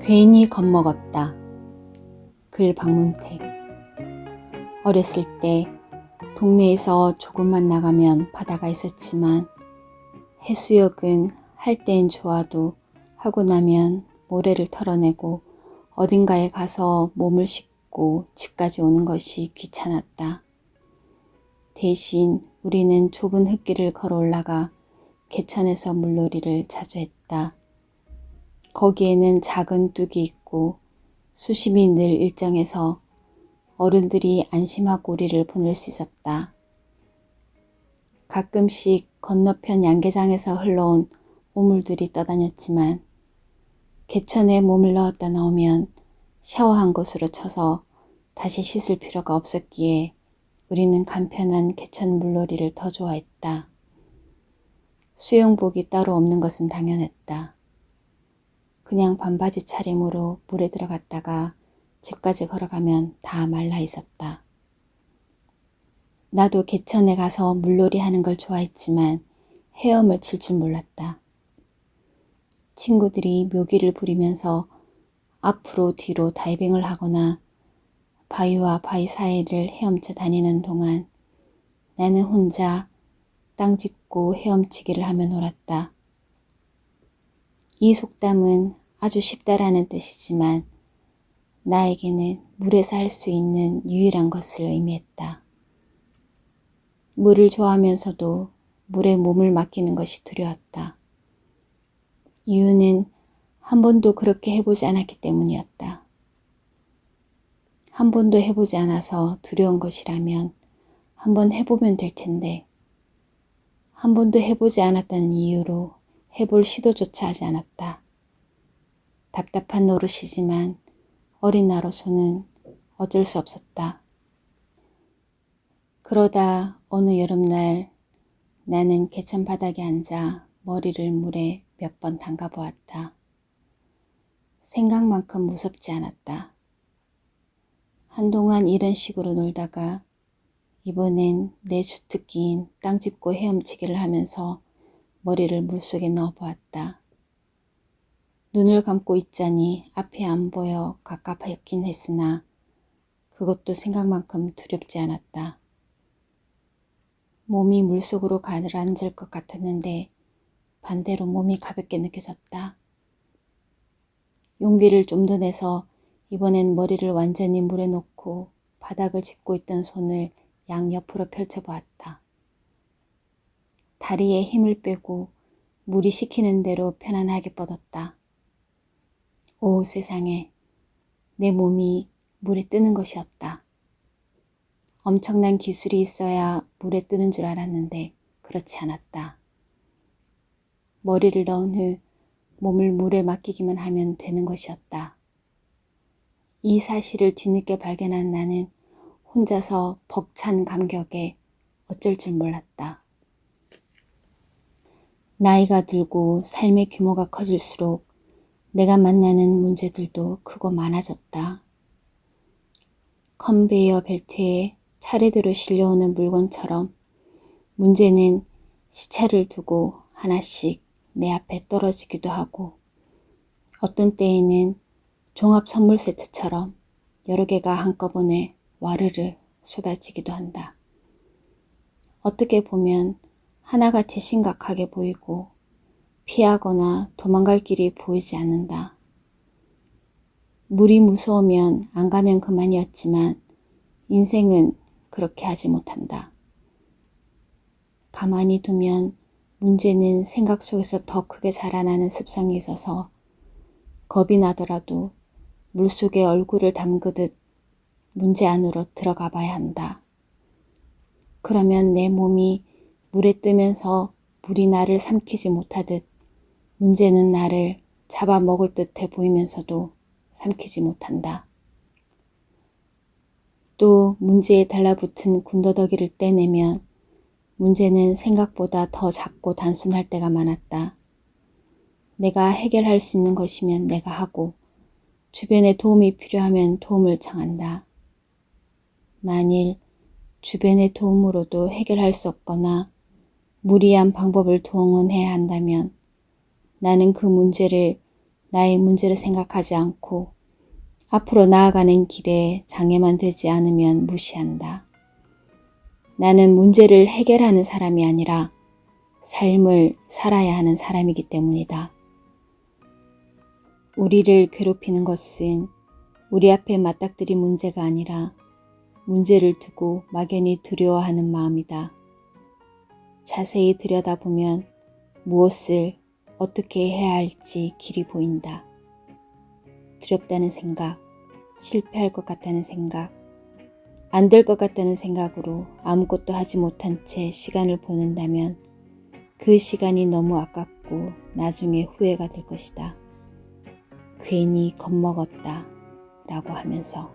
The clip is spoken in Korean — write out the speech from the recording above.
괜히 겁먹었다. 글 박문택. 어렸을 때 동네에서 조금만 나가면 바다가 있었지만 해수욕은 할 땐 좋아도 하고 나면 모래를 털어내고 어딘가에 가서 몸을 씻고 집까지 오는 것이 귀찮았다. 대신 우리는 좁은 흙길을 걸어 올라가 개천에서 물놀이를 자주 했다. 거기에는 작은 뚝이 있고 수심이 늘 일정해서 어른들이 안심하고 우리를 보낼 수 있었다. 가끔씩 건너편 양계장에서 흘러온 오물들이 떠다녔지만 개천에 몸을 넣었다 나오면 샤워한 곳으로 쳐서 다시 씻을 필요가 없었기에 우리는 간편한 개천 물놀이를 더 좋아했다. 수영복이 따로 없는 것은 당연했다. 그냥 반바지 차림으로 물에 들어갔다가 집까지 걸어가면 다 말라 있었다. 나도 개천에 가서 물놀이 하는 걸 좋아했지만 헤엄을 칠 줄 몰랐다. 친구들이 묘기를 부리면서 앞으로 뒤로 다이빙을 하거나 바위와 바위 사이를 헤엄쳐 다니는 동안 나는 혼자 땅 짚고 헤엄치기를 하며 놀았다. 이 속담은 아주 쉽다라는 뜻이지만 나에게는 물에서 할 수 있는 유일한 것을 의미했다. 물을 좋아하면서도 물에 몸을 맡기는 것이 두려웠다. 이유는 한 번도 그렇게 해보지 않았기 때문이었다. 한 번도 해보지 않아서 두려운 것이라면 한 번 해보면 될 텐데 한 번도 해보지 않았다는 이유로 해볼 시도조차 하지 않았다. 답답한 노릇이지만 어린 나로서는 어쩔 수 없었다. 그러다 어느 여름날 나는 개천 바닥에 앉아 머리를 물에 몇 번 담가 보았다. 생각만큼 무섭지 않았다. 한동안 이런 식으로 놀다가 이번엔 내 주특기인 땅 짚고 헤엄치기를 하면서 머리를 물속에 넣어 보았다. 눈을 감고 있자니 앞이 안 보여 갑갑하긴 했으나 그것도 생각만큼 두렵지 않았다. 몸이 물속으로 가라앉을 것 같았는데 반대로 몸이 가볍게 느껴졌다. 용기를 좀 더 내서 이번엔 머리를 완전히 물에 놓고 바닥을 짚고 있던 손을 양옆으로 펼쳐보았다. 다리에 힘을 빼고 물이 식히는 대로 편안하게 뻗었다. 오 세상에, 내 몸이 물에 뜨는 것이었다. 엄청난 기술이 있어야 물에 뜨는 줄 알았는데 그렇지 않았다. 머리를 넣은 후 몸을 물에 맡기기만 하면 되는 것이었다. 이 사실을 뒤늦게 발견한 나는 혼자서 벅찬 감격에 어쩔 줄 몰랐다. 나이가 들고 삶의 규모가 커질수록 내가 만나는 문제들도 크고 많아졌다. 컨베이어 벨트에 차례대로 실려오는 물건처럼 문제는 시차를 두고 하나씩 내 앞에 떨어지기도 하고 어떤 때에는 종합 선물 세트처럼 여러 개가 한꺼번에 와르르 쏟아지기도 한다. 어떻게 보면 하나같이 심각하게 보이고 피하거나 도망갈 길이 보이지 않는다. 물이 무서우면 안 가면 그만이었지만 인생은 그렇게 하지 못한다. 가만히 두면 문제는 생각 속에서 더 크게 자라나는 습성이 있어서 겁이 나더라도 물속에 얼굴을 담그듯 문제 안으로 들어가 봐야 한다. 그러면 내 몸이 물에 뜨면서 물이 나를 삼키지 못하듯 문제는 나를 잡아먹을 듯해 보이면서도 삼키지 못한다. 또 문제에 달라붙은 군더더기를 떼내면 문제는 생각보다 더 작고 단순할 때가 많았다. 내가 해결할 수 있는 것이면 내가 하고 주변에 도움이 필요하면 도움을 청한다. 만일 주변의 도움으로도 해결할 수 없거나 무리한 방법을 동원해야 한다면 나는 그 문제를 나의 문제를 생각하지 않고 앞으로 나아가는 길에 장애만 되지 않으면 무시한다. 나는 문제를 해결하는 사람이 아니라 삶을 살아야 하는 사람이기 때문이다. 우리를 괴롭히는 것은 우리 앞에 맞닥뜨린 문제가 아니라 문제를 두고 막연히 두려워하는 마음이다. 자세히 들여다보면 무엇을 어떻게 해야 할지 길이 보인다. 두렵다는 생각, 실패할 것 같다는 생각, 안 될 것 같다는 생각으로 아무것도 하지 못한 채 시간을 보낸다면 그 시간이 너무 아깝고 나중에 후회가 될 것이다. 괜히 겁먹었다 라고 하면서